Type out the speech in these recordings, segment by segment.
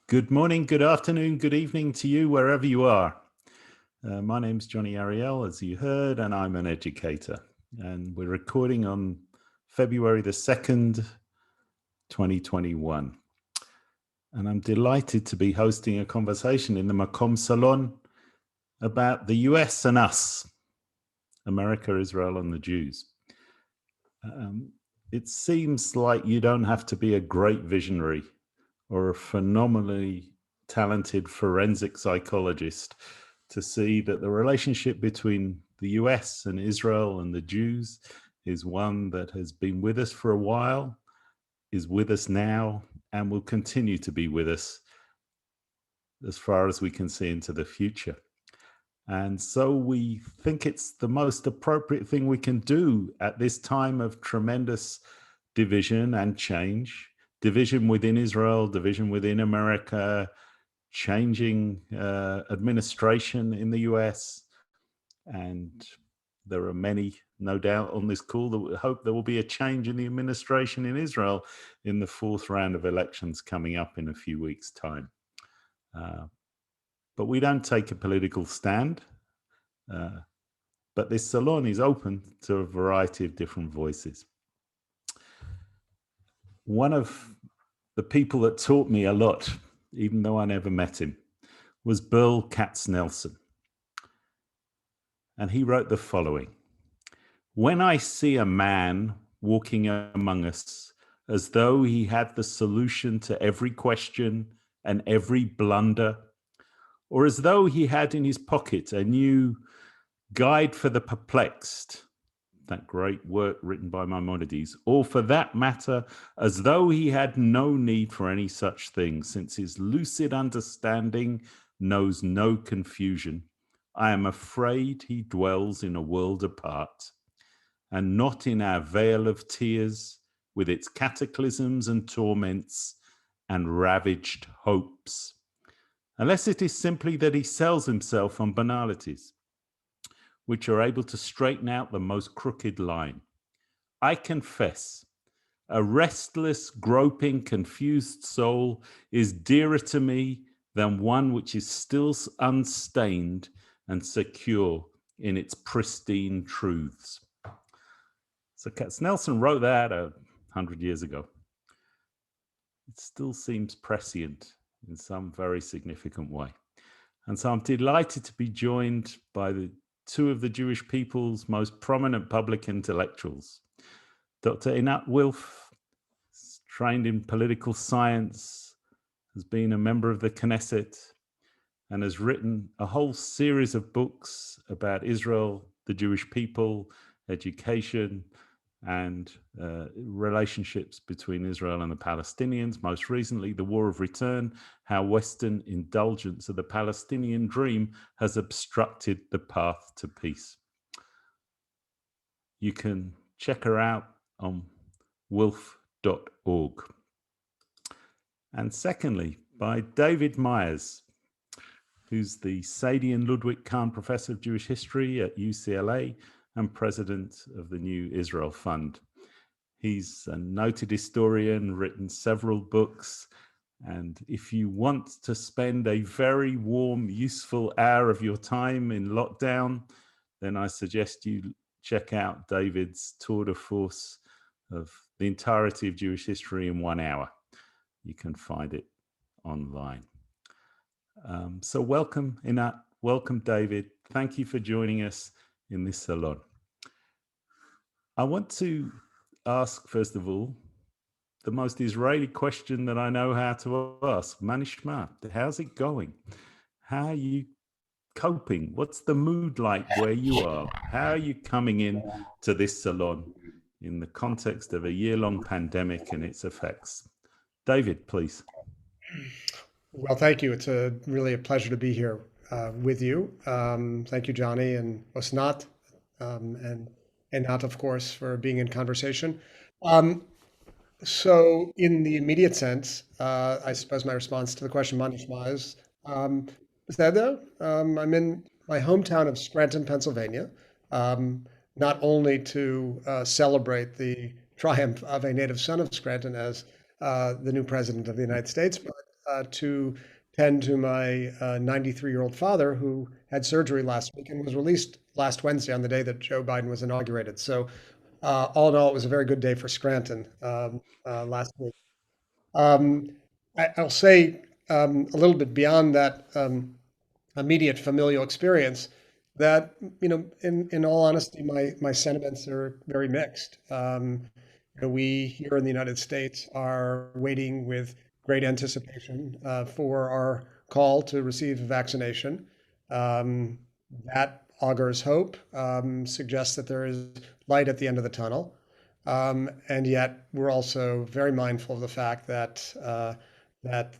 Good morning, good afternoon, good evening to you, wherever you are. My name's Jonny Ariel, as you heard, and I'm an educator. And we're recording on February the 2nd, 2021. And I'm delighted to be hosting a conversation in the Makom Salon about the US and us, America, Israel, and the Jews. It seems like you don't have to be a great visionary or a phenomenally talented forensic psychologist to see that the relationship between the US and Israel and the Jews is one that has been with us for a while, is with us now, and will continue to be with us as far as we can see into the future. And so we think it's the most appropriate thing we can do at this time of tremendous division and change. Division within Israel, division within America, changing administration in the US. And there are many, no doubt, on this call that hope there will be a change in the administration in Israel in the fourth round of elections coming up in a few weeks' time. But we don't take a political stand. But this salon is open to a variety of different voices. One of the people that taught me a lot, even though I never met him, was Burl Katznelson. And he wrote the following: "When I see a man walking among us as though he had the solution to every question and every blunder, or as though he had in his pocket a new guide for the perplexed," that great work written by Maimonides, "or for that matter, as though he had no need for any such thing, since his lucid understanding knows no confusion, I am afraid he dwells in a world apart, and not in our vale of tears, with its cataclysms and torments and ravaged hopes, unless it is simply that he sells himself on banalities, which are able to straighten out the most crooked line. I confess, a restless, groping, confused soul is dearer to me than one which is still unstained and secure in its pristine truths." So Katznelson wrote that 100 years ago. It still seems prescient in some very significant way. And so I'm delighted to be joined by two of the Jewish people's most prominent public intellectuals. Dr. Einat Wilf is trained in political science, has been a member of the Knesset, and has written a whole series of books about Israel, the Jewish people, education, and relationships between Israel and the Palestinians. Most recently, The War of Return, How Western Indulgence of the Palestinian Dream Has Obstructed the Path to Peace. You can check her out on wilf.org. And secondly, by David Myers, who's the Sadie and Ludwig Kahn Professor of Jewish History at UCLA and president of the New Israel Fund. He's a noted historian, written several books, and if you want to spend a very warm, useful hour of your time in lockdown, then I suggest you check out David's tour de force of the entirety of Jewish history in 1 hour. You can find it online. So welcome, Einat. Welcome, David. Thank you for joining us in this salon. I want to ask, first of all, the most Israeli question that I know how to ask. Ma nishma, how's it going? How are you coping? What's the mood like where you are? How are you coming in to this salon in the context of a year-long pandemic and its effects? David, please. Well, thank you. It's really a pleasure to be here with you. Thank you, Jonny and Osnat, and Einat, of course, for being in conversation. So in the immediate sense, I suppose my response to the question, Ma nishma, is בסדר. I'm in my hometown of Scranton, Pennsylvania, not only to celebrate the triumph of a native son of Scranton as the new president of the United States, but to tend to my 93-year-old father who had surgery last week and was released last Wednesday on the day that Joe Biden was inaugurated. So all in all, it was a very good day for Scranton last week. Um, I'll say a little bit beyond that immediate familial experience that, in all honesty, my sentiments are very mixed. We here in the United States are waiting with great anticipation for our call to receive a vaccination. Um, that augurs hope, suggests that there is light at the end of the tunnel. And yet, we're also very mindful of the fact that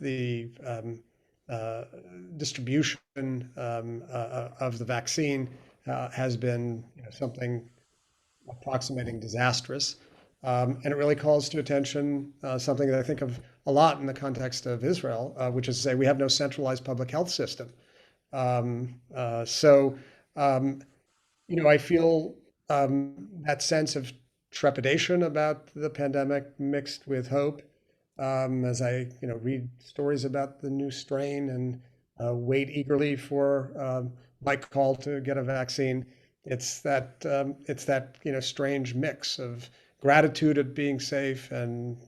the uh, distribution of the vaccine has been something approximating disastrous. And it really calls to attention something that I think of a lot in the context of Israel, which is to say we have no centralized public health system. So I feel that sense of trepidation about the pandemic mixed with hope as I, read stories about the new strain and wait eagerly for my call to get a vaccine. It's that strange mix of gratitude at being safe and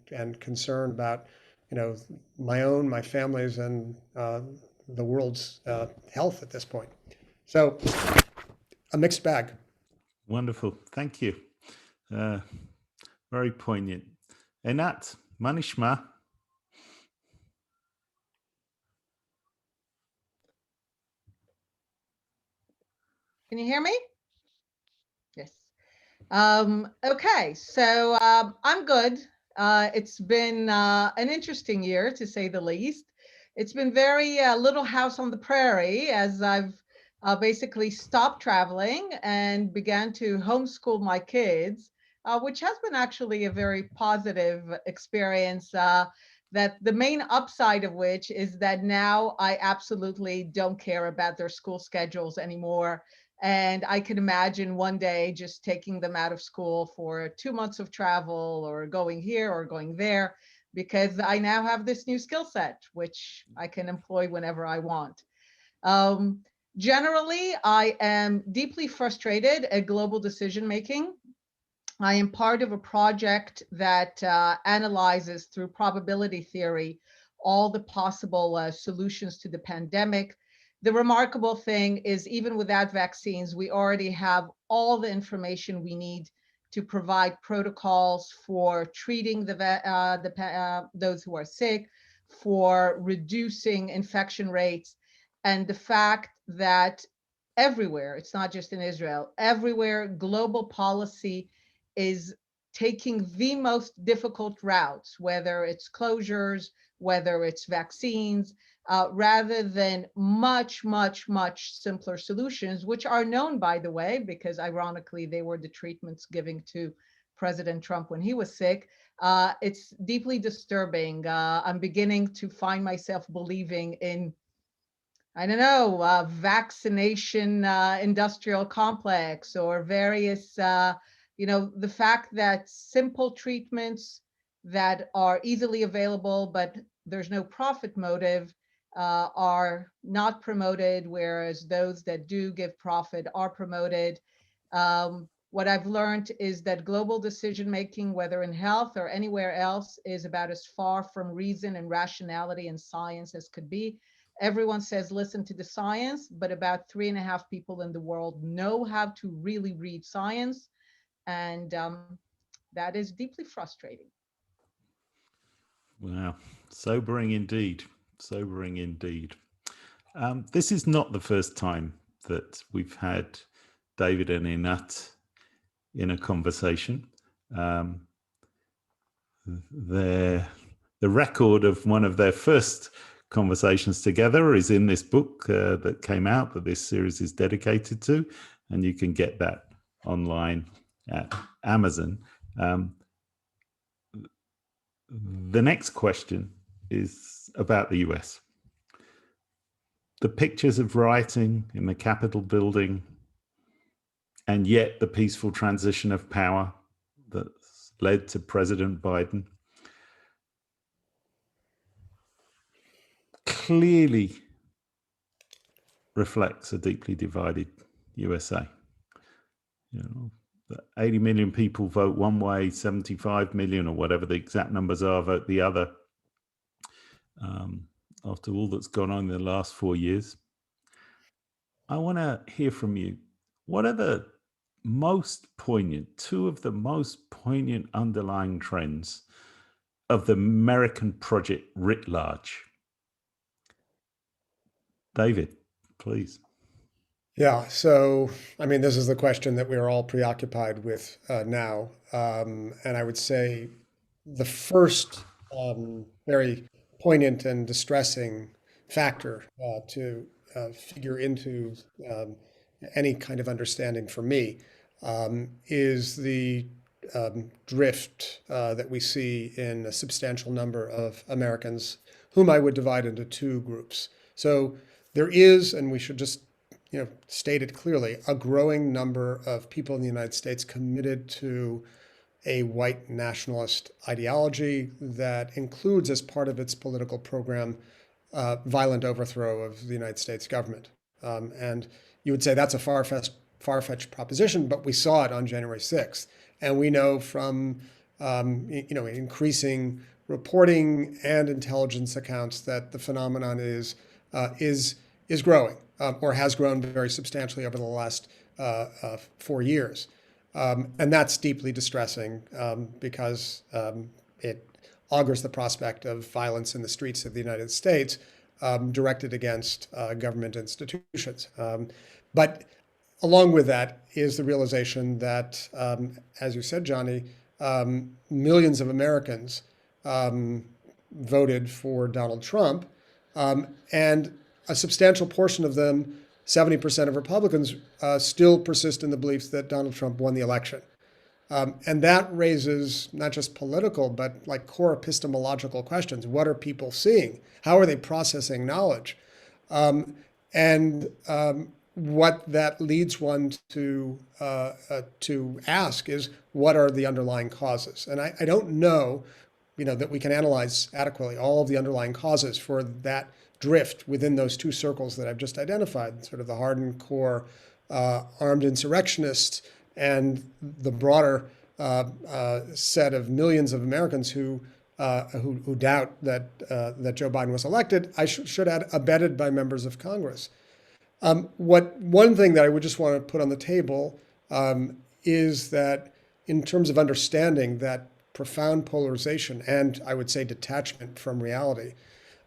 concern about my family's, and the world's health at this point. So a mixed bag. Wonderful. Thank you. Very poignant. Einat, manishma. Can you hear me? Yes. Okay, so I'm good. It's been an interesting year, to say the least. It's been very Little House on the Prairie, as I've basically stopped traveling and began to homeschool my kids, which has been actually a very positive experience. That the main upside of which is that now I absolutely don't care about their school schedules anymore. And I can imagine one day just taking them out of school for 2 months of travel or going here or going there, because I now have this new skill set, which I can employ whenever I want. Um, Generally, I am deeply frustrated at global decision making. I am part of a project that analyzes through probability theory all the possible solutions to the pandemic. The remarkable thing is, even without vaccines, we already have all the information we need to provide protocols for treating those who are sick, for reducing infection rates, and the fact that everywhere, it's not just in Israel, everywhere global policy is taking the most difficult routes, whether it's closures, whether it's vaccines, rather than much, much, much simpler solutions, which are known, by the way, because ironically, they were the treatments given to President Trump when he was sick. It's deeply disturbing. I'm beginning to find myself believing in, I don't know, vaccination industrial complex, or various, the fact that simple treatments that are easily available, but there's no profit motive, are not promoted, whereas those that do give profit are promoted. What I've learned is that global decision making, whether in health or anywhere else, is about as far from reason and rationality and science as could be. Everyone says, listen to the science, but about 3.5 people in the world know how to really read science. And that is deeply frustrating. Wow. Sobering indeed. Sobering indeed. This is not the first time that we've had David and Einat in a conversation. The record of one of their first conversations together is in this book that came out, that this series is dedicated to, and you can get that online at Amazon. The next question is about the US. The pictures of rioting in the Capitol building, and yet the peaceful transition of power that's led to President Biden. clearly reflects a deeply divided USA. You know, that 80 million people vote one way, 75 million or whatever the exact numbers are vote the other. After all that's gone on in the last 4 years, I want to hear from you. What are the two of the most poignant underlying trends of the American project writ large? David, please. Yeah, so I mean, this is the question that we are all preoccupied with now. And I would say the first very poignant and distressing factor to figure into any kind of understanding for me is the drift that we see in a substantial number of Americans, whom I would divide into two groups. So there is, and we should just state it clearly, a growing number of people in the United States committed to a white nationalist ideology that includes as part of its political program violent overthrow of the United States government. And you would say that's a far-fetched proposition, but we saw it on January 6th. And we know from increasing reporting and intelligence accounts that the phenomenon is growing or has grown very substantially over the last 4 years. And that's deeply distressing because it augurs the prospect of violence in the streets of the United States directed against government institutions. But along with that is the realization that, as you said, Jonny, millions of Americans voted for Donald Trump, and a substantial portion of them, 70% of Republicans, still persist in the beliefs that Donald Trump won the election. And that raises not just political, but like core epistemological questions. What are people seeing? How are they processing knowledge? And what that leads one to ask is, what are the underlying causes? And I don't know, that we can analyze adequately all of the underlying causes for that drift within those two circles that I've just identified, sort of the hardened core armed insurrectionists and the broader set of millions of Americans who doubt that Joe Biden was elected. I should add, abetted by members of Congress. One thing that I would just want to put on the table is that in terms of understanding that profound polarization and I would say detachment from reality,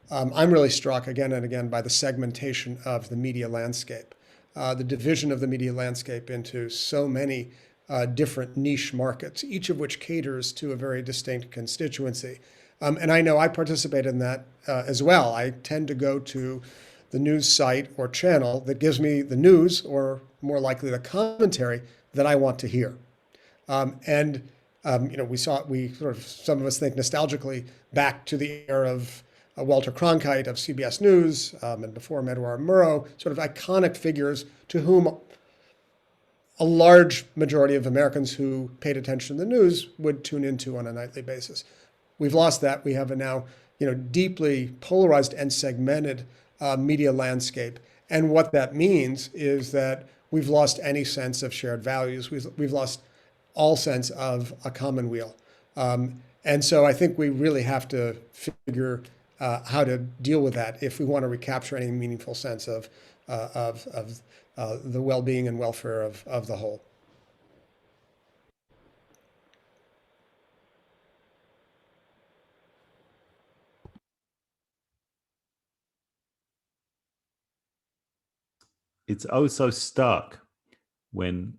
I'm really struck again and again by the segmentation of the media landscape, the division of the media landscape into so many different niche markets, each of which caters to a very distinct constituency. And I know I participate in that as well. I tend to go to the news site or channel that gives me the news, or more likely the commentary that I want to hear. We sort of, some of us think nostalgically back to the era of Walter Cronkite of CBS News, and before him, Edward Murrow, sort of iconic figures to whom a large majority of Americans who paid attention to the news would tune into on a nightly basis. We've lost that. We have a now, deeply polarized and segmented media landscape. And what that means is that we've lost any sense of shared values. We've lost all sense of a commonweal. And so I think we really have to figure how to deal with that if we want to recapture any meaningful sense of the well-being and welfare of the whole. It's oh so stark when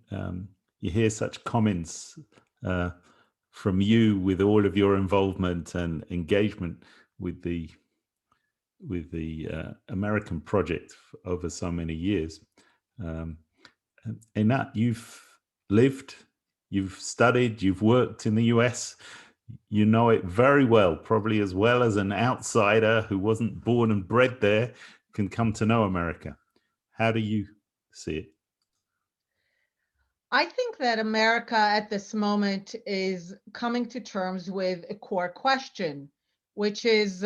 you hear such comments from you with all of your involvement and engagement with the American project over so many years. Einat, you've lived, you've studied, you've worked in the US. You know it very well, probably as well as an outsider who wasn't born and bred there can come to know America. How do you see it? I think that America at this moment is coming to terms with a core question, which is,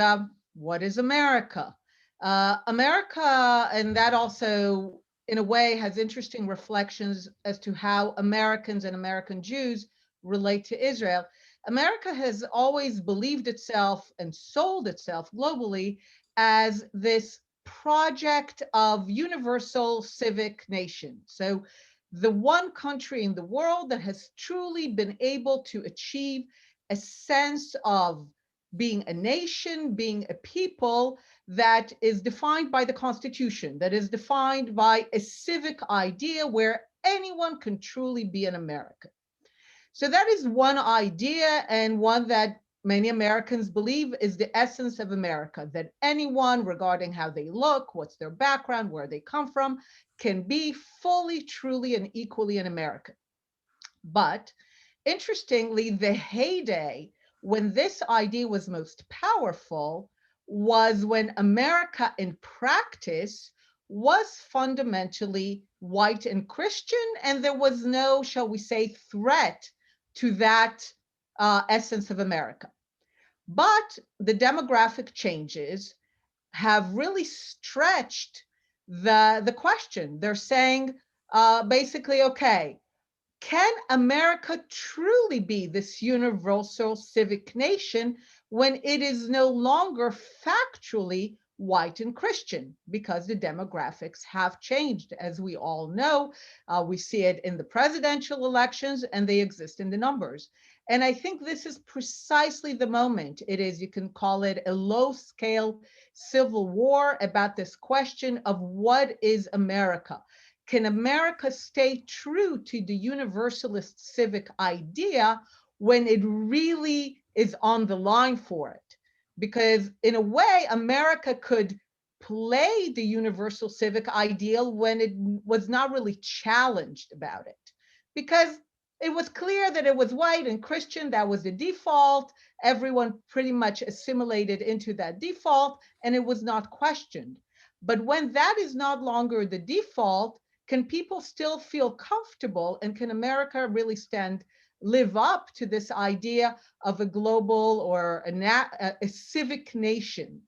what is America? America, and that also, in a way, has interesting reflections as to how Americans and American Jews relate to Israel. America has always believed itself and sold itself globally as this project of universal civic nation. So the one country in the world that has truly been able to achieve a sense of being a nation, being a people that is defined by the Constitution, that is defined by a civic idea where anyone can truly be an American. So that is one idea, and one that many Americans believe is the essence of America, that anyone, regarding how they look, what's their background, where they come from, can be fully, truly, and equally an American. But interestingly, the heyday when this idea was most powerful was when America in practice was fundamentally white and Christian, and there was no, shall we say, threat to that essence of America. But the demographic changes have really stretched the question. They're saying basically, okay, can America truly be this universal civic nation when it is no longer factually white and Christian? Because the demographics have changed, as we all know. We see it in the presidential elections, and they exist in the numbers. And I think this is precisely the moment. It is, you can call it a low-scale civil war about this question of what is America. Can America stay true to the universalist civic idea when it really is on the line for it? Because in a way, America could play the universal civic ideal when it was not really challenged about it. Because it was clear that it was white and Christian, that was the default. Everyone pretty much assimilated into that default, and it was not questioned. But when that is not longer the default, can people still feel comfortable, and can America really live up to this idea of a global or a civic nation?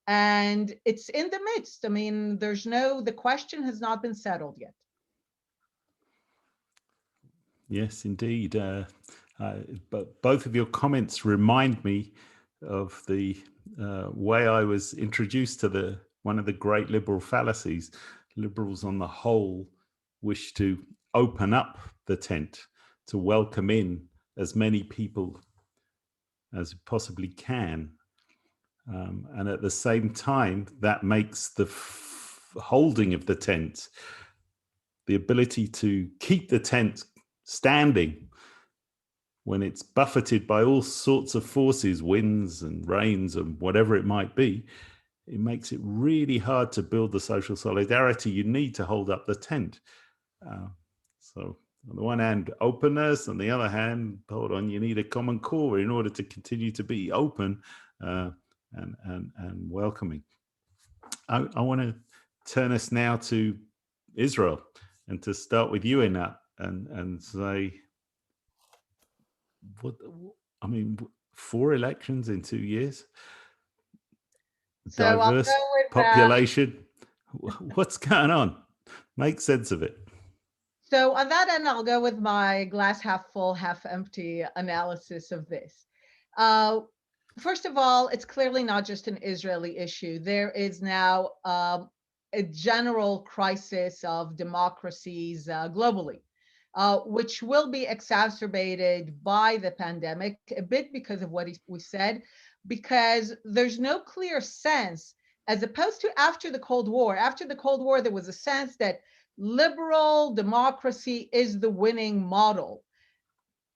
And it's in the midst. I mean, the question has not been settled yet. Yes, indeed. But both of your comments remind me of the way I was introduced to one of the great liberal fallacies. Liberals, on the whole, wish to open up the tent to welcome in as many people as possibly can. And at the same time, that makes the holding of the tent, the ability to keep the tent standing when it's buffeted by all sorts of forces, winds and rains and whatever it might be, it makes it really hard to build the social solidarity you need to hold up the tent. So on the one hand, openness, on the other hand, hold on, you need a common core in order to continue to be open and welcoming. I want to turn us now to Israel, and to start with you, Einat, and say, what I mean, 4 elections in 2 years, So I'll diverse go with population. What's going on? Make sense of it. So on that end, I'll go with my glass half full, half empty analysis of this. First of all, it's clearly not just an Israeli issue. There is now a general crisis of democracies globally, which will be exacerbated by the pandemic, a bit because of what we said, because there's no clear sense, as opposed to after the Cold War. After the Cold War, there was a sense that liberal democracy is the winning model.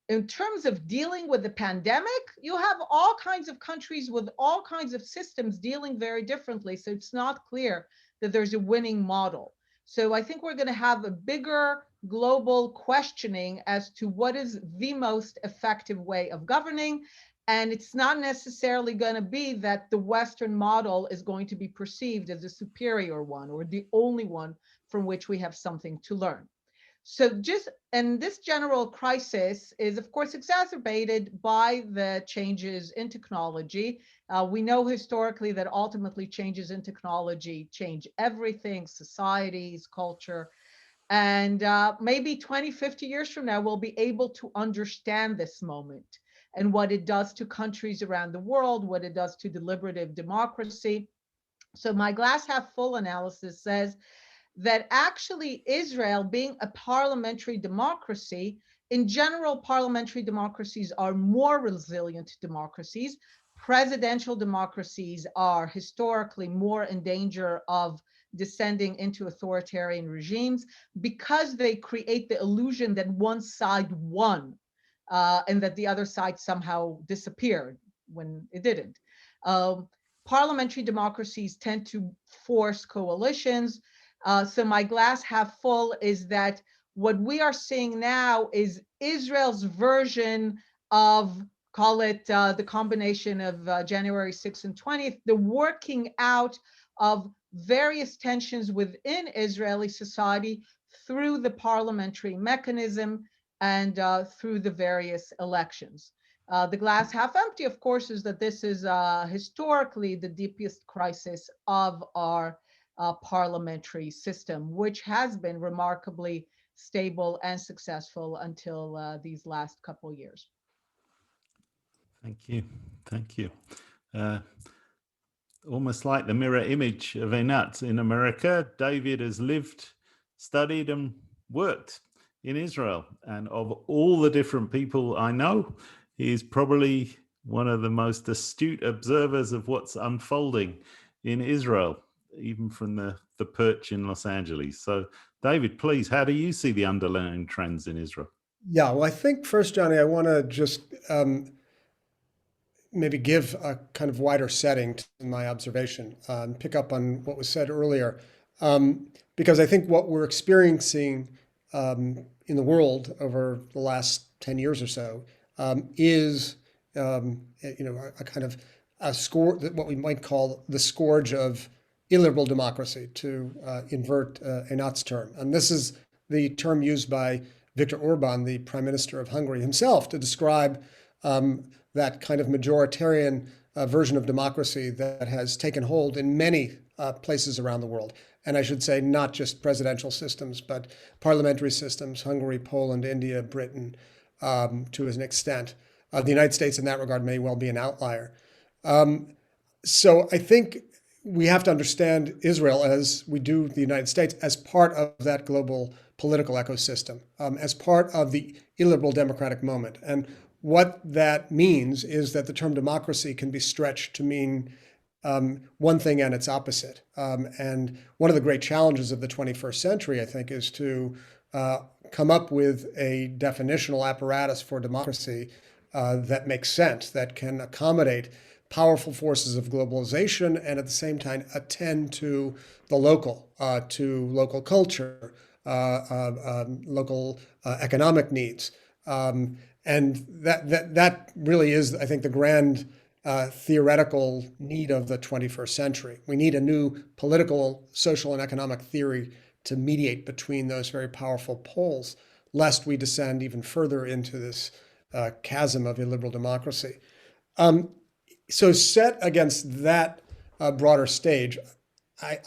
In terms of dealing with the pandemic, you have all kinds of countries with all kinds of systems dealing very differently. So it's not clear that there's a winning model. So I think we're going to have a bigger global questioning as to what is the most effective way of governing. And it's not necessarily going to be that the Western model is going to be perceived as a superior one or the only one from which we have something to learn. And this general crisis is, of course, exacerbated by the changes in technology. We know historically that ultimately changes in technology change everything, societies, culture. And maybe 20, 50 years from now, we'll be able to understand this moment and what it does to countries around the world, what it does to deliberative democracy. So my glass half full analysis says that actually Israel, being a parliamentary democracy, in general, parliamentary democracies are more resilient democracies. Presidential democracies are historically more in danger of descending into authoritarian regimes because they create the illusion that one side won and that the other side somehow disappeared when it didn't. Parliamentary democracies tend to force coalitions. So my glass half full is that what we are seeing now is Israel's version of, call it the combination of January 6th and 20th, the working out of various tensions within Israeli society through the parliamentary mechanism and through the various elections. The glass half empty, of course, is that this is historically the deepest crisis of our parliamentary system, which has been remarkably stable and successful until these last couple of years. Thank you. Thank you. Almost like the mirror image of Einat in America, David has lived, studied, and worked in Israel. And of all the different people I know, he is probably one of the most astute observers of what's unfolding in Israel, even from the perch in Los Angeles. So, David, please, how do you see the underlying trends in Israel? Yeah, well, I think first, Jonny, I want to just maybe give a kind of wider setting to my observation, pick up on what was said earlier, because I think what we're experiencing in the world over the last 10 years or so is, a kind of a score, what we might call the scourge of illiberal democracy, to invert Einat's term. And this is the term used by Viktor Orban, the Prime Minister of Hungary himself, to describe that kind of majoritarian version of democracy that has taken hold in many places around the world. And I should say not just presidential systems, but parliamentary systems, Hungary, Poland, India, Britain, to an extent. The United States in that regard may well be an outlier. So I think we have to understand Israel, as we do the United States, as part of that global political ecosystem, as part of the illiberal democratic moment. And what that means is that the term democracy can be stretched to mean one thing and its opposite. And one of the great challenges of the 21st century, I think, is to come up with a definitional apparatus for democracy that makes sense, that can accommodate powerful forces of globalization and at the same time attend to the local, to local culture, local economic needs. And that really is, I think, the grand theoretical need of the 21st century. We need a new political, social, and economic theory to mediate between those very powerful poles, lest we descend even further into this chasm of illiberal democracy. So set against that broader stage,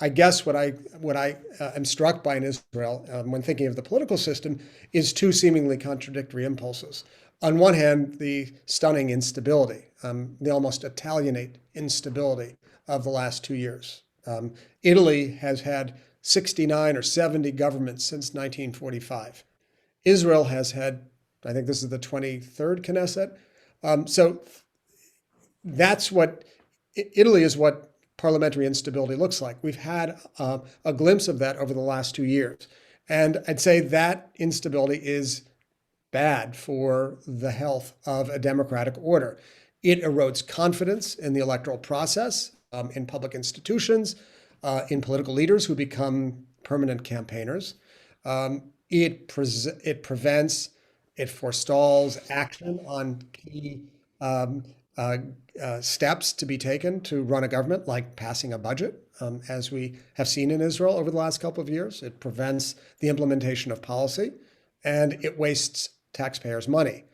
I guess what I am struck by in Israel when thinking of the political system is two seemingly contradictory impulses. On one hand, the stunning instability, the almost Italianate instability of the last 2 years. Italy has had 69 or 70 governments since 1945. Israel has had, I think this is the 23rd Knesset. So that's what, Italy is what parliamentary instability looks like. We've had a glimpse of that over the last 2 years. And I'd say that instability is bad for the health of a democratic order. It erodes confidence in the electoral process, in public institutions, in political leaders who become permanent campaigners. It prevents, it forestalls action on key steps to be taken to run a government, like passing a budget, as we have seen in Israel over the last couple of years. It prevents the implementation of policy. and it wastes taxpayers' money.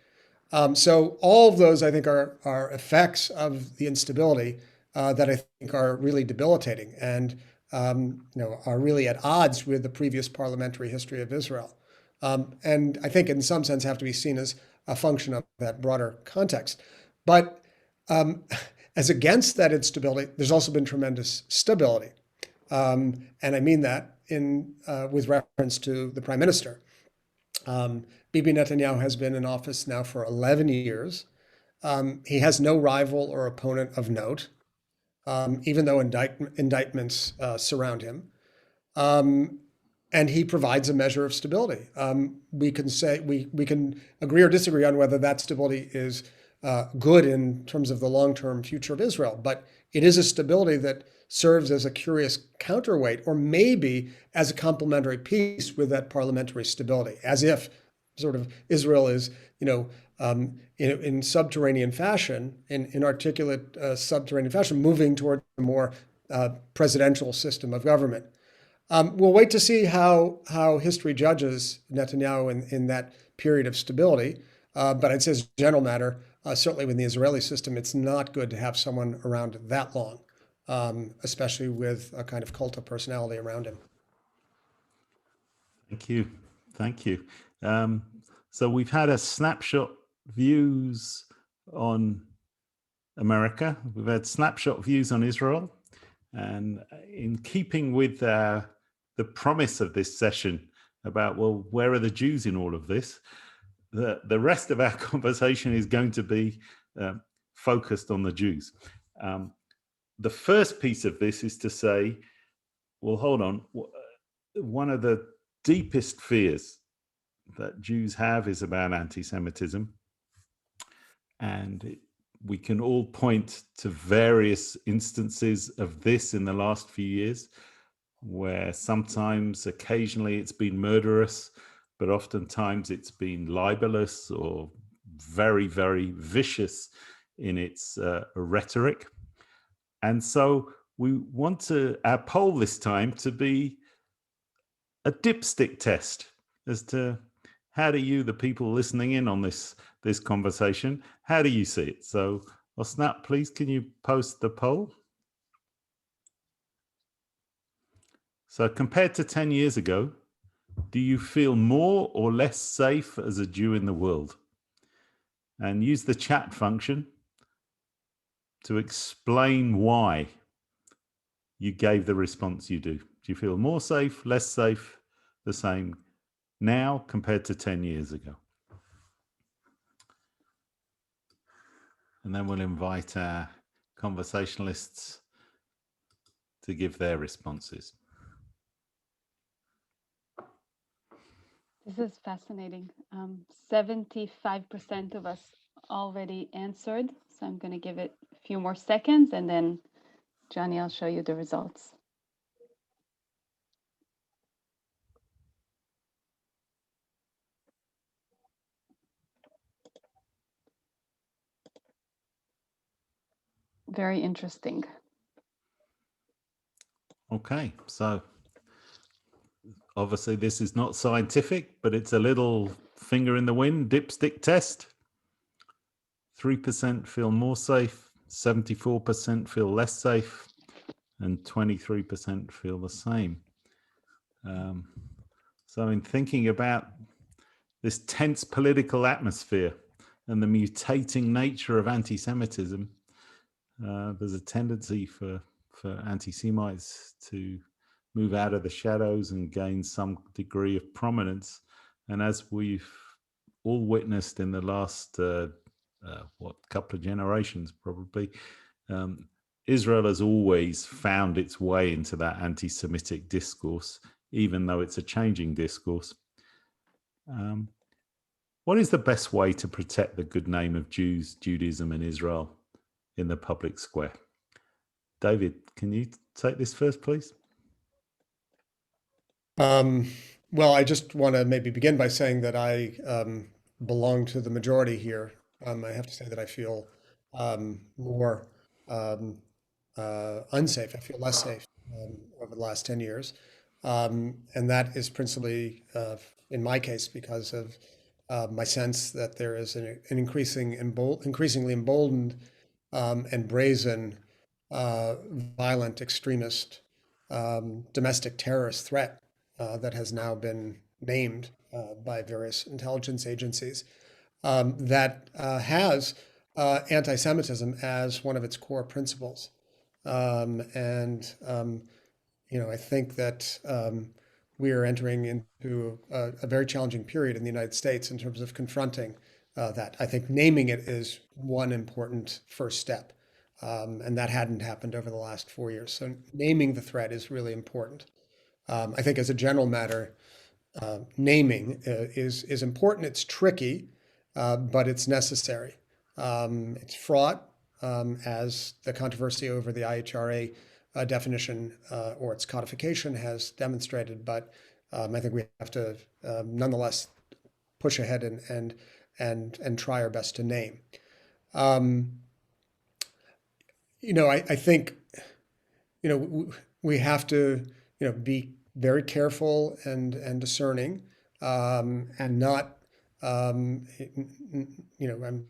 So all of those, I think, are effects of the instability that I think are really debilitating and are really at odds with the previous parliamentary history of Israel. And I think, in some sense, have to be seen as a function of that broader context. But as against that instability, there's also been tremendous stability, and I mean that in with reference to the prime minister. Bibi Netanyahu has been in office now for 11 years. He has no rival or opponent of note, even though indictments surround him. And he provides a measure of stability. We can say we can agree or disagree on whether that stability is good in terms of the long-term future of Israel, but it is a stability that serves as a curious counterweight, or maybe as a complementary piece with that parliamentary stability, as if sort of Israel is, in subterranean fashion, in articulate subterranean fashion, moving toward a more presidential system of government. We'll wait to see how history judges Netanyahu in that period of stability. But I'd say as a general matter, certainly within the Israeli system, it's not good to have someone around that long, especially with a kind of cult of personality around him. Thank you. Thank you. So we've had a snapshot views on America. We've had snapshot views on Israel. And in keeping with the promise of this session about, well, where are the Jews in all of this? The rest of our conversation is going to be focused on the Jews. The first piece of this is to say, well, hold on. One of the deepest fears that Jews have is about anti-Semitism. And we can all point to various instances of this in the last few years, where sometimes, occasionally, it's been murderous, but oftentimes it's been libelous or very, very vicious in its rhetoric. And so we want our poll this time to be a dipstick test as to how do you, the people listening in on this conversation, how do you see it? So, Osnat, please, can you post the poll? So compared to 10 years ago, do you feel more or less safe as a Jew in the world? And use the chat function to explain why you gave the response you do. Do you feel more safe, less safe, the same now compared to 10 years ago? And then we'll invite our conversationalists to give their responses. This is fascinating. 75% of us already answered. So I'm going to give it a few more seconds, and then, Jonny, I'll show you the results. Very interesting. Okay, so obviously this is not scientific, but it's a little finger in the wind dipstick test. 3% feel more safe, 74% feel less safe, and 23% feel the same. So in thinking about this tense political atmosphere and the mutating nature of anti-Semitism, there's a tendency for anti-Semites to move out of the shadows and gain some degree of prominence. And as we've all witnessed in the last, couple of generations probably, Israel has always found its way into that anti-Semitic discourse, even though it's a changing discourse. What is the best way to protect the good name of Jews, Judaism, and Israel in the public square? David, can you take this first, please? Well, I just want to maybe begin by saying that I belong to the majority here. I have to say that I feel more unsafe. I feel less safe over the last 10 years. And that is principally, in my case, because of my sense that there is an increasingly emboldened and brazen, violent extremist, domestic terrorist threat that has now been named by various intelligence agencies, that has anti-Semitism as one of its core principles. I think that we are entering into a very challenging period in the United States in terms of confronting that. I think naming it is one important first step, and that hadn't happened over the last 4 years. So naming the threat is really important. I think as a general matter, naming is important. It's tricky, but it's necessary. It's fraught, as the controversy over the IHRA definition or its codification has demonstrated. But I think we have to nonetheless push ahead and try our best to name. I think we have to be very careful and discerning, and not I'm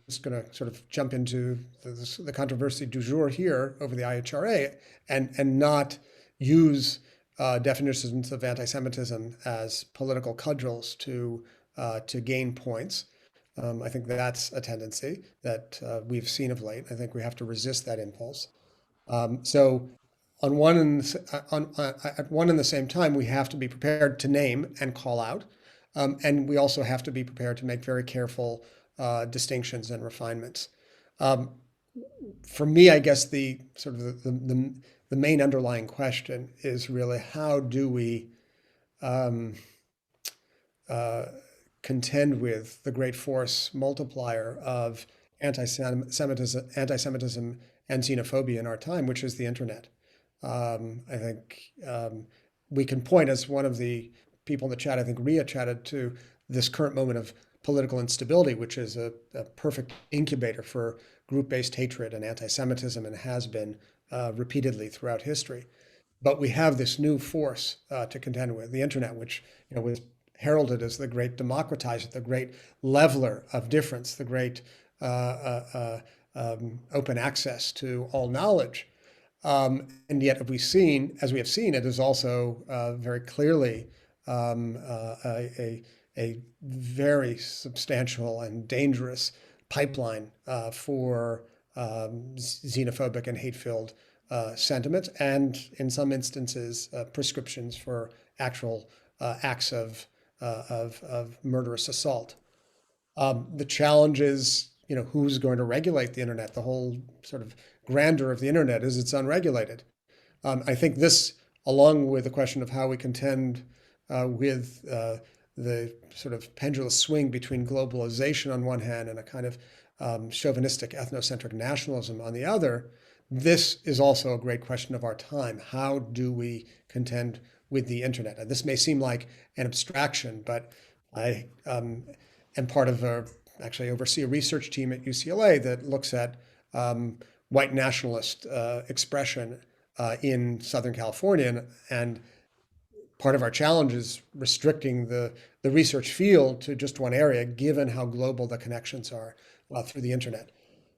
just going to sort of jump into the controversy du jour here over the IHRA, and not use definitions of anti-Semitism as political cudgels to gain points. I think that's a tendency that we've seen of late. I think we have to resist that impulse. So at one and the same time, we have to be prepared to name and call out. And we also have to be prepared to make very careful distinctions and refinements. For me, I guess the sort of the main underlying question is really, how do we contend with the great force multiplier of anti-Semitism and xenophobia in our time, which is the internet. I think we can point, as one of the people in the chat, I think Ria chatted, to this current moment of political instability, which is a perfect incubator for group-based hatred and anti-Semitism, and has been repeatedly throughout history. But we have this new force to contend with, the internet, which was heralded as the great democratizer, the great leveler of difference, the great open access to all knowledge. And yet, as we have seen, it is also very clearly a very substantial and dangerous pipeline for xenophobic and hate-filled sentiments, and in some instances, prescriptions for actual acts of murderous assault. The challenge is, who's going to regulate the internet? The whole sort of grandeur of the internet is it's unregulated. I think this, along with the question of how we contend with the sort of pendulous swing between globalization on one hand and a kind of chauvinistic ethnocentric nationalism on the other, this is also a great question of our time. How do we contend with the internet? And this may seem like an abstraction, but I am part of actually oversee a research team at UCLA that looks at white nationalist expression in Southern California, and part of our challenge is restricting the research field to just one area, given how global the connections are through the internet.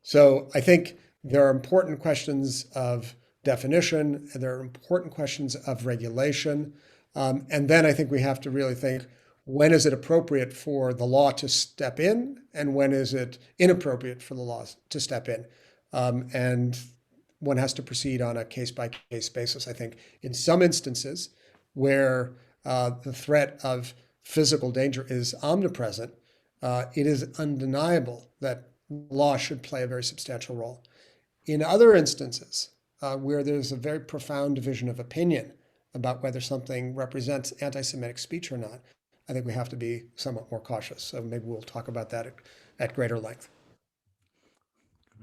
So I think there are important questions of definition, and there are important questions of regulation. And then I think we have to really think, when is it appropriate for the law to step in, and when is it inappropriate for the law to step in? And one has to proceed on a case-by-case basis. I think in some instances where the threat of physical danger is omnipresent, it is undeniable that law should play a very substantial role. In other instances where there's a very profound division of opinion about whether something represents anti-Semitic speech or not, I think we have to be somewhat more cautious. So maybe we'll talk about that at greater length.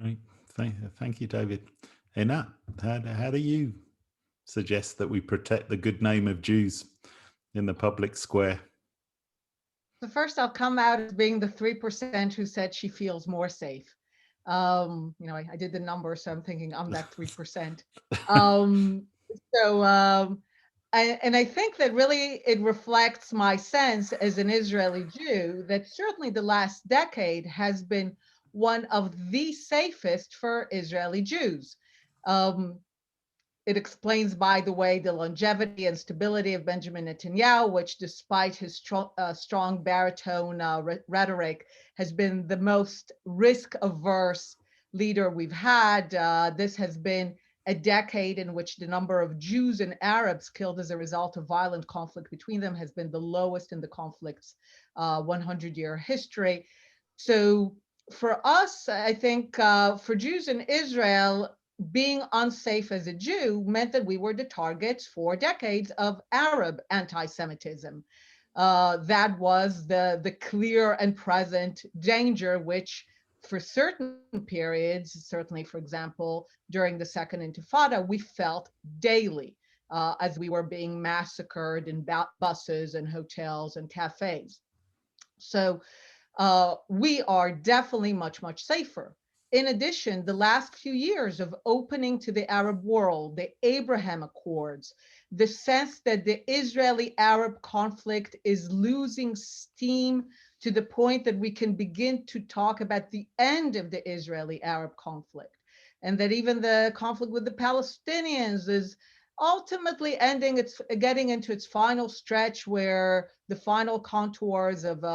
Great. Thank you, David. Einat, how do you suggest that we protect the good name of Jews in the public square? So first, I'll come out as being the 3% who said she feels more safe. I did the number, so I'm thinking I'm that 3%. And I think that really it reflects my sense as an Israeli Jew that certainly the last decade has been one of the safest for Israeli Jews. Um, it explains, by the way, the longevity and stability of Benjamin Netanyahu, which despite his strong baritone rhetoric, has been the most risk-averse leader we've had. This has been a decade in which the number of Jews and Arabs killed as a result of violent conflict between them has been the lowest in the conflict's 100-year history. So for us, I think for Jews in Israel, being unsafe as a Jew meant that we were the targets for decades of Arab anti-Semitism. That was the clear and present danger, which for certain periods, certainly, for example, during the Second Intifada, we felt daily as we were being massacred in buses and hotels and cafes. So we are definitely much, much safer. In addition, the last few years of opening to the Arab world, the Abraham Accords, the sense that the Israeli-Arab conflict is losing steam to the point that we can begin to talk about the end of the Israeli-Arab conflict, and that even the conflict with the Palestinians is ultimately getting into its final stretch where the final contours of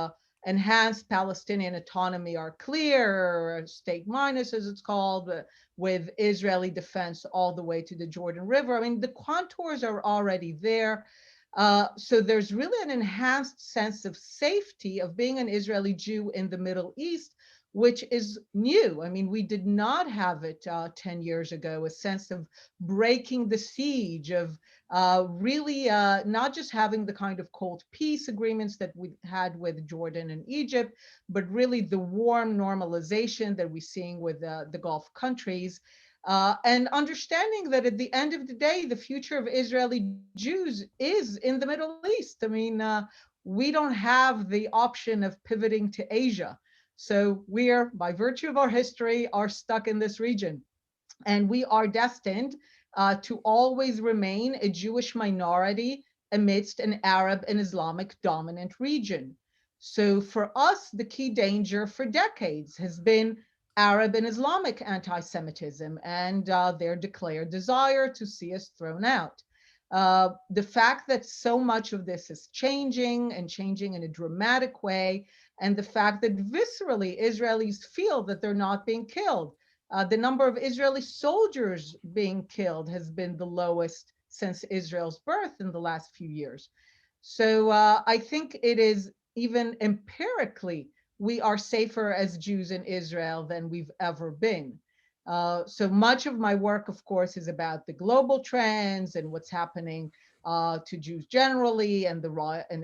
enhanced Palestinian autonomy are clear, state minus as it's called, with Israeli defense all the way to the Jordan River. I mean, the contours are already there. So there's really an enhanced sense of safety of being an Israeli Jew in the Middle East, which is new. I mean, we did not have it 10 years ago, a sense of breaking the siege, of really not just having the kind of cold peace agreements that we had with Jordan and Egypt, but really the warm normalization that we're seeing with the Gulf countries. And understanding that at the end of the day, the future of Israeli Jews is in the Middle East. I mean, we don't have the option of pivoting to Asia. So we are, by virtue of our history, are stuck in this region. And we are destined to always remain a Jewish minority amidst an Arab and Islamic dominant region. So for us, the key danger for decades has been Arab and Islamic anti-Semitism and their declared desire to see us thrown out. The fact that so much of this is changing and changing in a dramatic way, and the fact that viscerally Israelis feel that they're not being killed. The number of Israeli soldiers being killed has been the lowest since Israel's birth in the last few years. So I think it is even empirically, we are safer as Jews in Israel than we've ever been. So much of my work, of course, is about the global trends and what's happening to Jews generally, and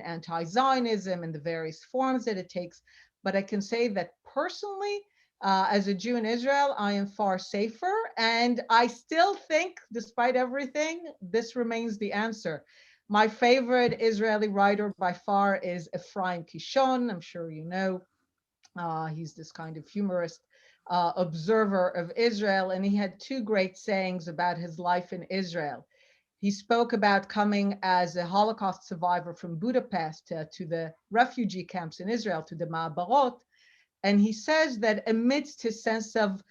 anti-Zionism and the various forms that it takes. But I can say that personally, as a Jew in Israel, I am far safer. And I still think, despite everything, this remains the answer. My favorite Israeli writer by far is Ephraim Kishon. I'm sure you know. He's this kind of humorist observer of Israel. And he had two great sayings about his life in Israel. He spoke about coming as a Holocaust survivor from Budapest to the refugee camps in Israel, to the Ma'abarot. And he says that amidst his sense of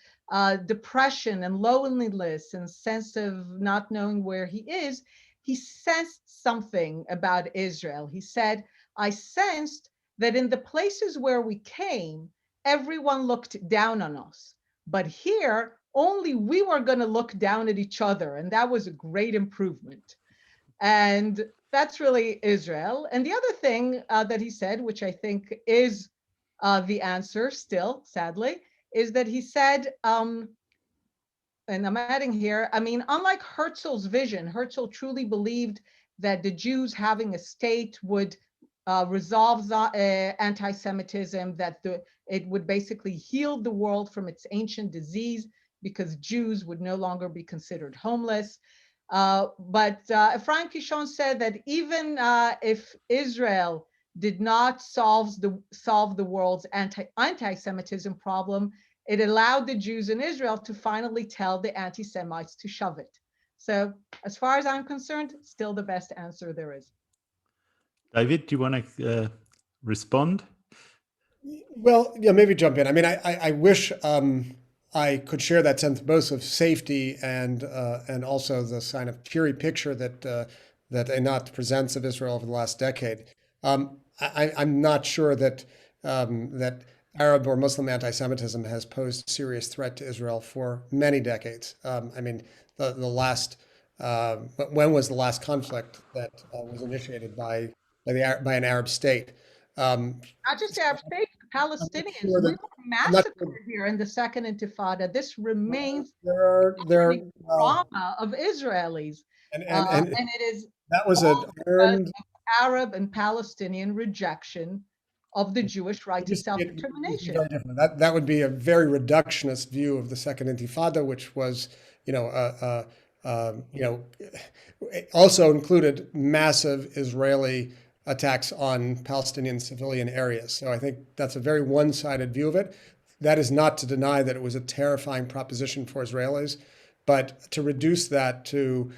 depression and loneliness and sense of not knowing where he is, he sensed something about Israel. He said, I sensed that in the places where we came, everyone looked down on us. But here, only we were going to look down at each other. And that was a great improvement. And that's really Israel. And the other thing that he said, which I think is the answer still, sadly, is that he said, and I'm adding here, I mean, unlike Herzl's vision, Herzl truly believed that the Jews having a state would resolve anti-Semitism, that it would basically heal the world from its ancient disease because Jews would no longer be considered homeless. But Ephraim Kishon said that even if Israel did not solve the world's anti-Semitism problem, it allowed the Jews in Israel to finally tell the anti-Semites to shove it. So as far as I'm concerned, still the best answer there is. David, do you want to respond? Well, yeah, maybe jump in. I mean, I wish I could share that sense both of safety and also the kind of cheery picture that Einat presents of Israel over the last decade. I'm not sure that that Arab or Muslim anti-Semitism has posed a serious threat to Israel for many decades. I mean, the last when was the last conflict that was initiated by an Arab state? Um, Not just Arab states, the I'm not Palestinians. sure We that were I'm not massacred sure here in the Second Intifada. This remains there the trauma of Israelis. and And it is that was all an because earned. of Arab and Palestinian rejection of the Jewish right to It would be self-determination. very different. That would be a very reductionist view of the Second Intifada, which was, you know, you know, it also included massive Israeli attacks on Palestinian civilian areas. So I think that's a very one-sided view of it. That is not to deny that it was a terrifying proposition for Israelis, but to reduce that you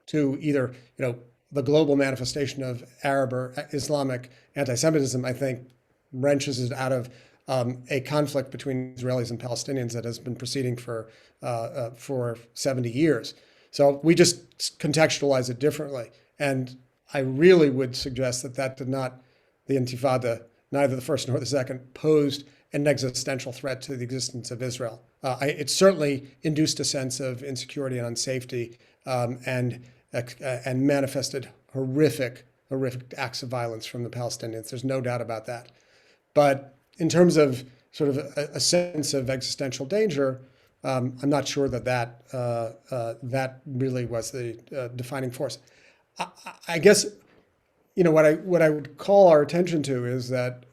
to either the global manifestation of Arab or Islamic anti-Semitism, I think wrenches it out of a conflict between Israelis and Palestinians that has been proceeding for 70 years. So we just contextualize it differently, and I really would suggest that did not, the Intifada, neither the first nor the second, posed an existential threat to the existence of Israel. It certainly induced a sense of insecurity and unsafety, and manifested horrific acts of violence from the Palestinians. There's no doubt about that. But in terms of sort of a sense of existential danger, I'm not sure that really was the defining force. I guess what I would call our attention to is that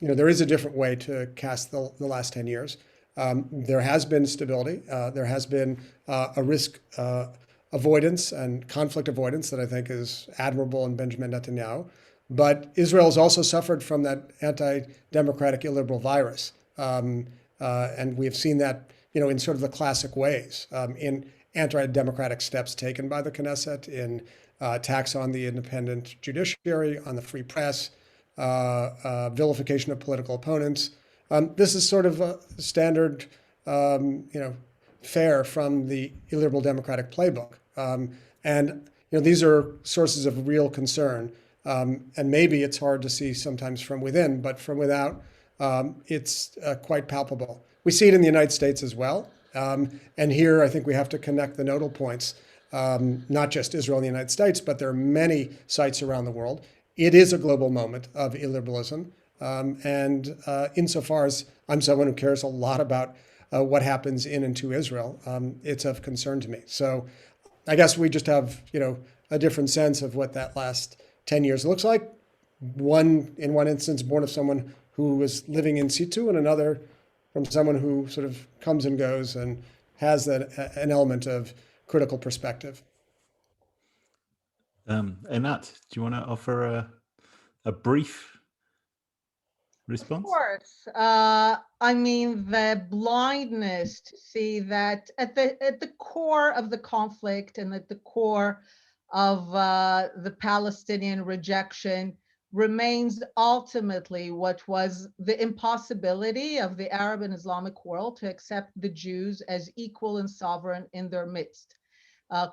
there is a different way to cast the last 10 years. There has been stability. There has been a risk avoidance and conflict avoidance that I think is admirable in Benjamin Netanyahu. But Israel has also suffered from that anti-democratic illiberal virus. And we have seen that in sort of the classic ways, in anti-democratic steps taken by the Knesset, in attacks on the independent judiciary, on the free press, vilification of political opponents. This is sort of a standard, fare from the illiberal democratic playbook. And these are sources of real concern. And maybe it's hard to see sometimes from within, but from without, it's quite palpable. We see it in the United States as well. And here, I think we have to connect the nodal points, not just Israel and the United States, but there are many sites around the world. It is a global moment of illiberalism. And insofar as I'm someone who cares a lot about what happens in and to Israel, it's of concern to me. So I guess we just have, a different sense of what that last 10 years looks like. In one instance, born of someone who was living in situ, and another from someone who sort of comes and goes and has an element of critical perspective. Einat, do you want to offer a brief response? Of course. I mean, the blindness to see that at the core of the conflict and at the core of the Palestinian rejection remains ultimately what was the impossibility of the Arab and Islamic world to accept the Jews as equal and sovereign in their midst.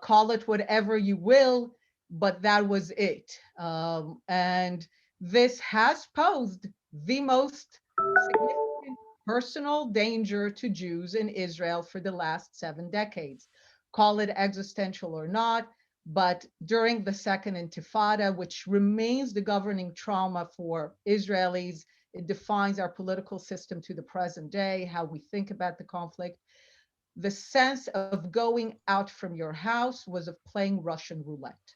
Call it whatever you will, but that was it. And this has posed the most significant personal danger to Jews in Israel for the last 7 decades. Call it existential or not, but during the Second Intifada, which remains the governing trauma for Israelis, it defines our political system to the present day, how we think about the conflict. The sense of going out from your house was of playing Russian roulette.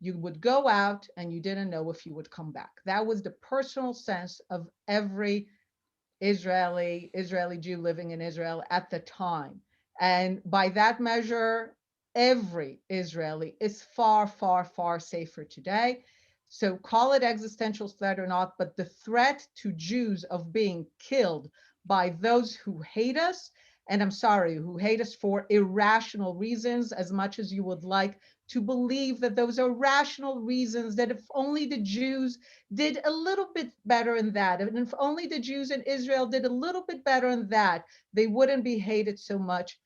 You would go out and you didn't know if you would come back. That was the personal sense of every Israeli Jew living in Israel at the time. And by that measure, every Israeli is far, far, far safer today. So call it existential threat or not, but the threat to Jews of being killed by those who hate us and I'm sorry, who hate us for irrational reasons, as much as you would like to believe that those are rational reasons, that if only the Jews did a little bit better in that, and if only the Jews in Israel did a little bit better in that, they wouldn't be hated so much.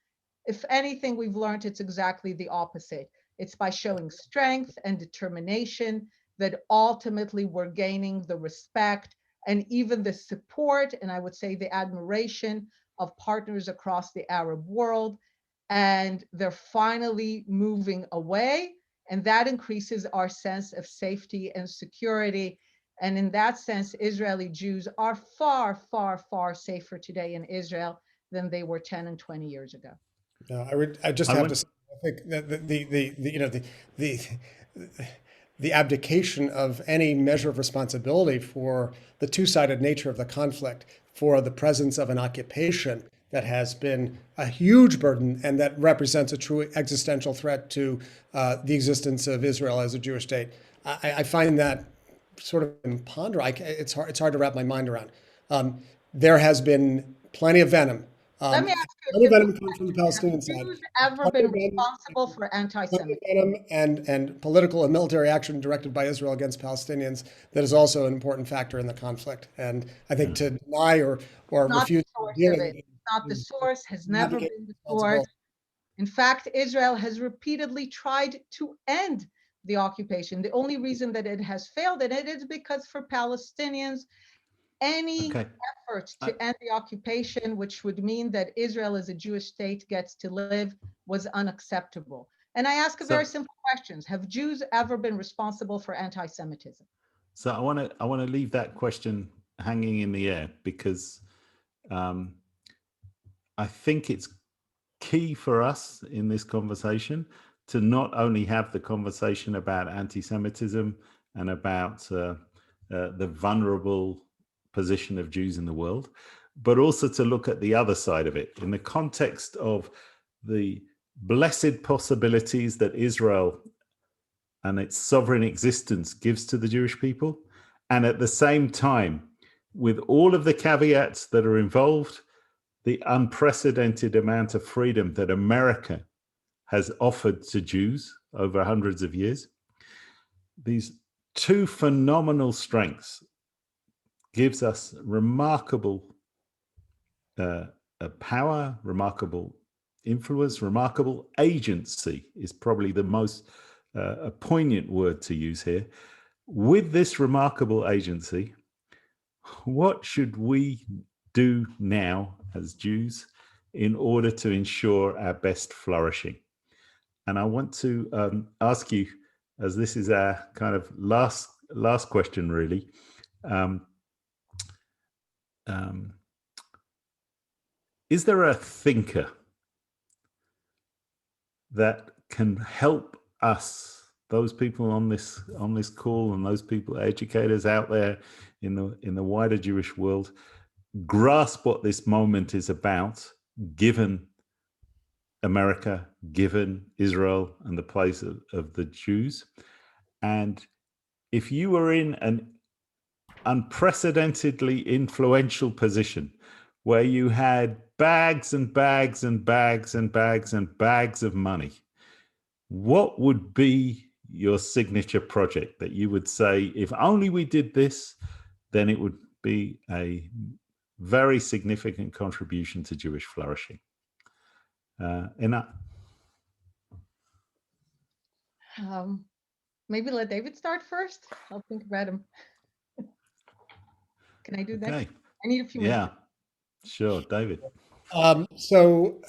If anything, we've learned it's exactly the opposite. It's by showing strength and determination that ultimately we're gaining the respect and even the support, and I would say the admiration of partners across the Arab world. And they're finally moving away, and that increases our sense of safety and security. And in that sense, Israeli Jews are far, far, far safer today in Israel than they were 10 and 20 years ago. No, I just I have to want say, I think that the the abdication of any measure of responsibility for the two-sided nature of the conflict, for the presence of an occupation that has been a huge burden and that represents a true existential threat to the existence of Israel as a Jewish state. I find that sort of imponderable. It's hard to wrap my mind around. There has been plenty of venom. Let me ask you a Plenty of simple venom comes from the Palestinian question. Have side. Jews ever Plenty been of venom, responsible for plenty anti-Semitism? of venom and political and military action directed by Israel against Palestinians that is also an important factor in the conflict. And I think to deny or Not the refuse source dealing of with it. it Not the is source, has an never abdication been the of source. responsibility. In fact, Israel has repeatedly tried to end the occupation. The only reason that it has failed, and it is because for Palestinians, any okay. effort I, to end the occupation, which would mean that Israel as a Jewish state gets to live, was unacceptable. And I ask a very so simple question. Have Jews ever been responsible for anti-Semitism? so I want to leave that question hanging in the air because um, I think it's key for us in this conversation to not only have the conversation about anti-Semitism and about the vulnerable position of Jews in the world, but also to look at the other side of it in the context of the blessed possibilities that Israel and its sovereign existence gives to the Jewish people. And at the same time, with all of the caveats that are involved, the unprecedented amount of freedom that America has offered to Jews over hundreds of years. These two phenomenal strengths gives us remarkable power, remarkable influence, remarkable agency is probably the most a poignant word to use here. With this remarkable agency, what should we do now as Jews in order to ensure our best flourishing? And I want to ask you, as this is our kind of last question, really. Is there a thinker that can help us, those people on this call, and those people, educators out there in the wider Jewish world, grasp what this moment is about, given America, given Israel, and the place of the Jews? And if you were in an unprecedentedly influential position where you had bags and bags and bags and bags and bags of money, what would be your signature project that you would say, if only we did this, then it would be a very significant contribution to Jewish flourishing? Einat? Maybe let David start first. I'll think about him. Can I do that? Okay. I need a few minutes. Yeah, sure. David. So,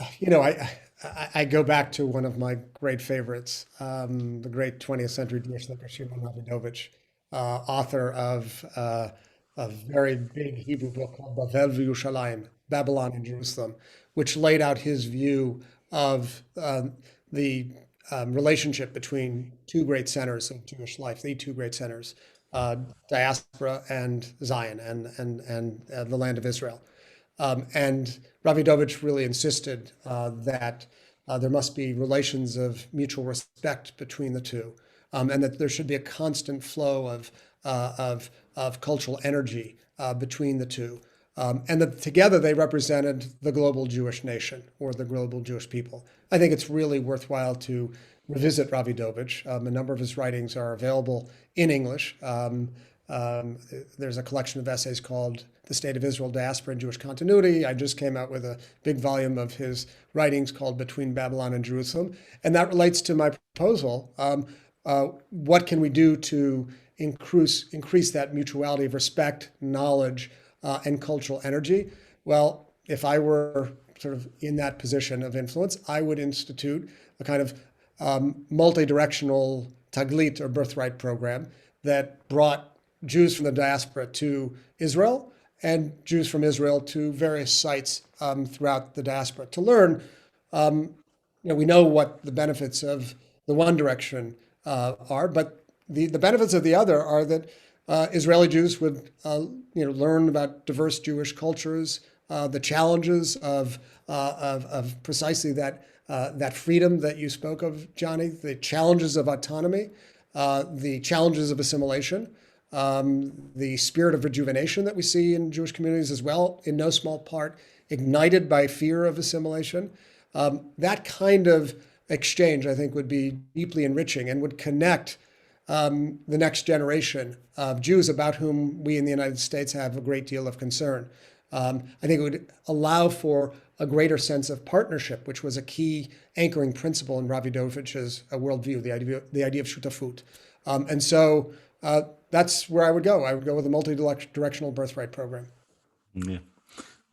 I go back to one of my great favorites, the great 20th century Jewish thinker Shimon Ravidovich, author of a very big Hebrew book called Bavel v'Yushalayim, Babylon and Jerusalem, which laid out his view of the relationship between two great centers of Jewish life, the two great centers, diaspora and Zion and the land of Israel. And Ravidovich really insisted that there must be relations of mutual respect between the two, and that there should be a constant flow of cultural energy between the two. and that together they represented the global Jewish nation or the global Jewish people. I think it's really worthwhile to revisit Ravidovich. A number of his writings are available in English. There's a collection of essays called The State of Israel, Diaspora and Jewish Continuity. I just came out with a big volume of his writings called Between Babylon and Jerusalem. And that relates to my proposal. What can we do to increase that mutuality of respect, knowledge, and cultural energy? Well, if I were sort of in that position of influence, I would institute a kind of multi-directional taglit or birthright program that brought Jews from the diaspora to Israel and Jews from Israel to various sites throughout the diaspora to learn. We know what the benefits of the one direction are, but the benefits of the other are that Israeli Jews would learn about diverse Jewish cultures, the challenges of precisely that freedom that you spoke of, Jonny, the challenges of autonomy, the challenges of assimilation, the spirit of rejuvenation that we see in Jewish communities as well, in no small part ignited by fear of assimilation. That kind of exchange, I think, would be deeply enriching and would connect the next generation of Jews about whom we in the United States have a great deal of concern. I think it would allow for a greater sense of partnership, which was a key anchoring principle in Ravidovich's worldview, the idea of shutafut. And so that's where I would go. I would go with a multi-directional birthright program. Yeah.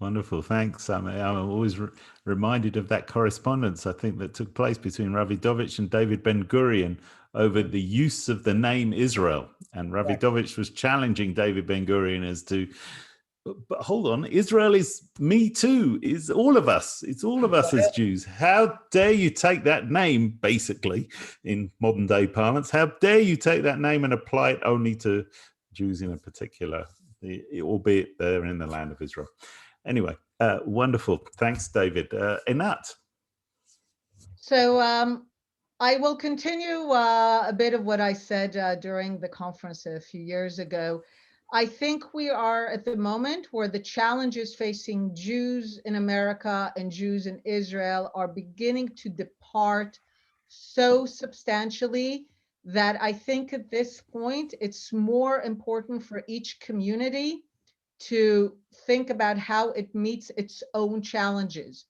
Wonderful, thanks. I'm always reminded of that correspondence, I think, that took place between Ravidovich and David Ben-Gurion over the use of the name Israel. And Ravidovich was challenging David Ben-Gurion as to, but hold on, Israel is me too, is all of us. It's all of us as Jews. How dare you take that name, basically, in modern day parlance, how dare you take that name and apply it only to Jews in a particular, albeit they're in the land of Israel. Anyway, wonderful. Thanks, David. Einat. So I will continue a bit of what I said during the conference a few years ago. I think we are at the moment where the challenges facing Jews in America and Jews in Israel are beginning to depart so substantially that I think at this point it's more important for each community to think about how it meets its own challenges.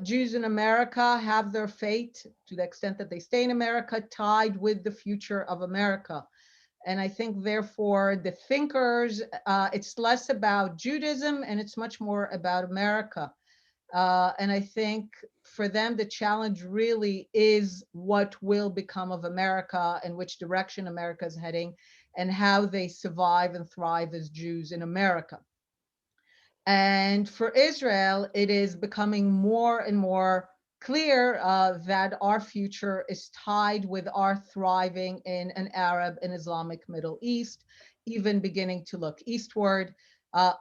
Jews in America have their fate, to the extent that they stay in America, tied with the future of America. And I think, therefore, the thinkers, it's less about Judaism and it's much more about America. And I think for them, the challenge really is what will become of America and which direction America is heading and how they survive and thrive as Jews in America. And for Israel, it is becoming more and more clear that our future is tied with our thriving in an Arab and Islamic Middle East, even beginning to look eastward.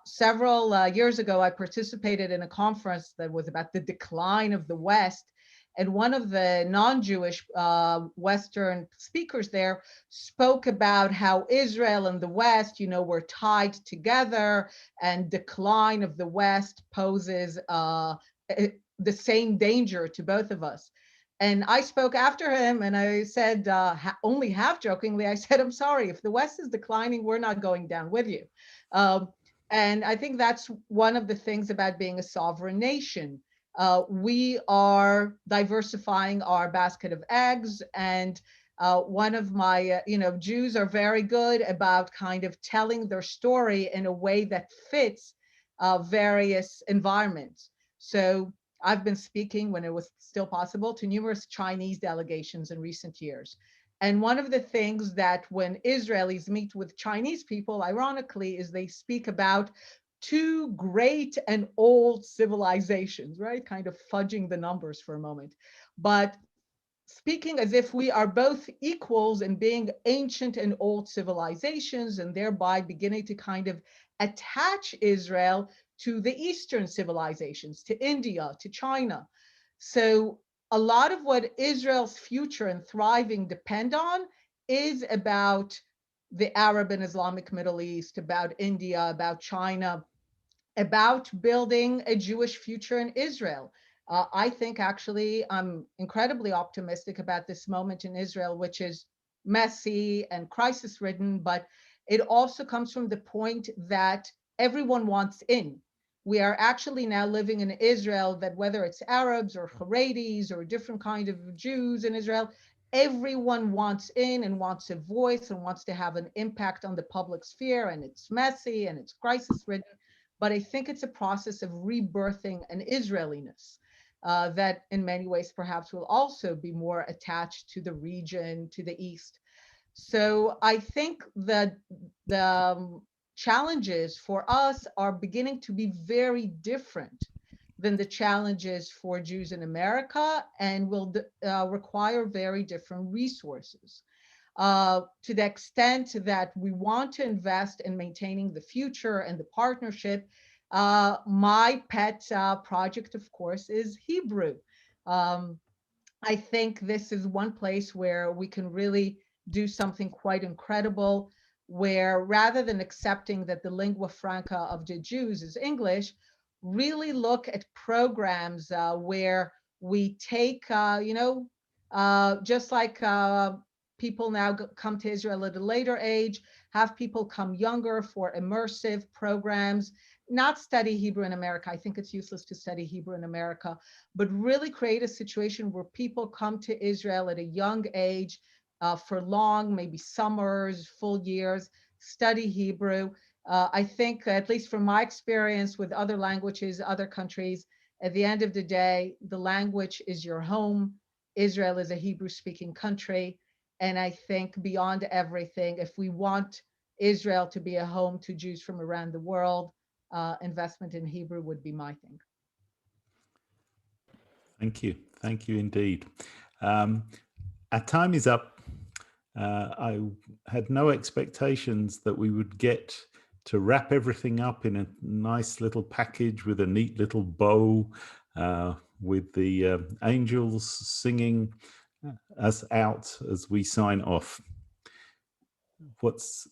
Several years ago, I participated in a conference that was about the decline of the West. And one of the non-Jewish Western speakers there spoke about how Israel and the West, were tied together, and decline of the West poses the same danger to both of us. And I spoke after him and I said, only half jokingly, I said, I'm sorry, if the West is declining, we're not going down with you. And I think that's one of the things about being a sovereign nation. We are diversifying our basket of eggs, and one of my, Jews are very good about kind of telling their story in a way that fits various environments. So I've been speaking, when it was still possible, to numerous Chinese delegations in recent years. And one of the things that when Israelis meet with Chinese people, ironically, is they speak about two great and old civilizations, right? Kind of fudging the numbers for a moment, but speaking as if we are both equals in being ancient and old civilizations, and thereby beginning to kind of attach Israel to the Eastern civilizations, to India, to China. So a lot of what Israel's future and thriving depend on is about the Arab and Islamic Middle East, about India, about China. about building a Jewish future in Israel. I think actually I'm incredibly optimistic about this moment in Israel, which is messy and crisis ridden, but it also comes from the point that everyone wants in. We are actually now living in Israel that whether it's Arabs or Haredis or different kind of Jews in Israel, everyone wants in and wants a voice and wants to have an impact on the public sphere, and it's messy and it's crisis ridden. But I think it's a process of rebirthing an Israeliness that in many ways perhaps will also be more attached to the region, to the East. So I think that the challenges for us are beginning to be very different than the challenges for Jews in America, and will require very different resources. To the extent that we want to invest in maintaining the future and the partnership, my pet project, of course, is Hebrew. I think this is one place where we can really do something quite incredible, where rather than accepting that the lingua franca of the Jews is English, really look at programs where we take, just like people now come to Israel at a later age, have people come younger for immersive programs, not study Hebrew in America. I think it's useless to study Hebrew in America, but really create a situation where people come to Israel at a young age for long, maybe summers, full years, study Hebrew. I think, at least from my experience with other languages, other countries, at the end of the day, the language is your home. Israel is a Hebrew-speaking country. And I think beyond everything, if we want Israel to be a home to Jews from around the world, investment in Hebrew would be my thing. Thank you. Thank you indeed. Our time is up. I had no expectations that we would get to wrap everything up in a nice little package with a neat little bow, with the angels singing us out as we sign off. What's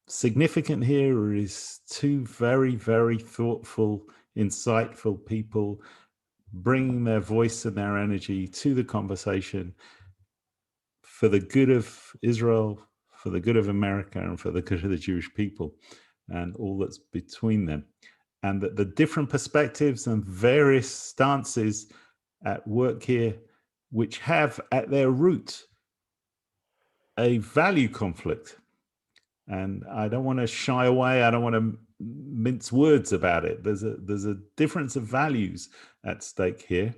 significant here is two very, very thoughtful, insightful people bringing their voice and their energy to the conversation for the good of Israel, for the good of America, and for the good of the Jewish people and all that's between them. And that the different perspectives and various stances at work here, which have at their root a value conflict. And I don't want to shy away. I don't want to mince words about it. There's a difference of values at stake here.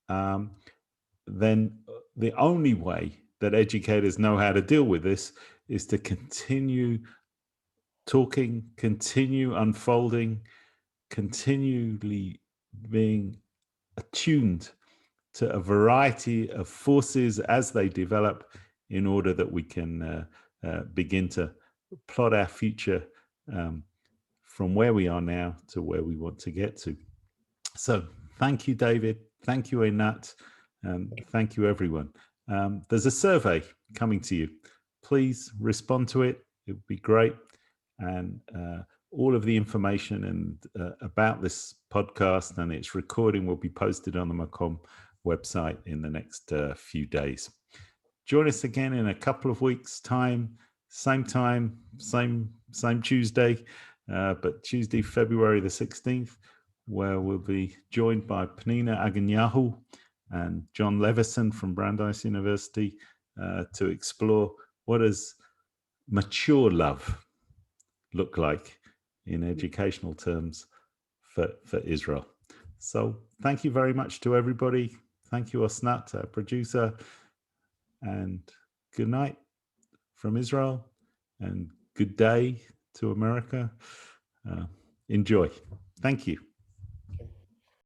Then the only way that educators know how to deal with this is to continue talking, continue unfolding, continually being attuned to a variety of forces as they develop, in order that we can begin to plot our future from where we are now to where we want to get to. So thank you, David. Thank you, Einat. Thank you, everyone. There's a survey coming to you. Please respond to it. It would be great. And all of the information and about this podcast and its recording will be posted on the Makom website in the next few days. Join us again in a couple of weeks' time, same Tuesday, but Tuesday, February the 16th, where we'll be joined by Pnina Aganyahu and John Levison from Brandeis University to explore what does mature love look like in educational terms for Israel. So thank you very much to everybody. Thank you, Osnat, our producer, and good night from Israel, and good day to America. Enjoy. Thank you.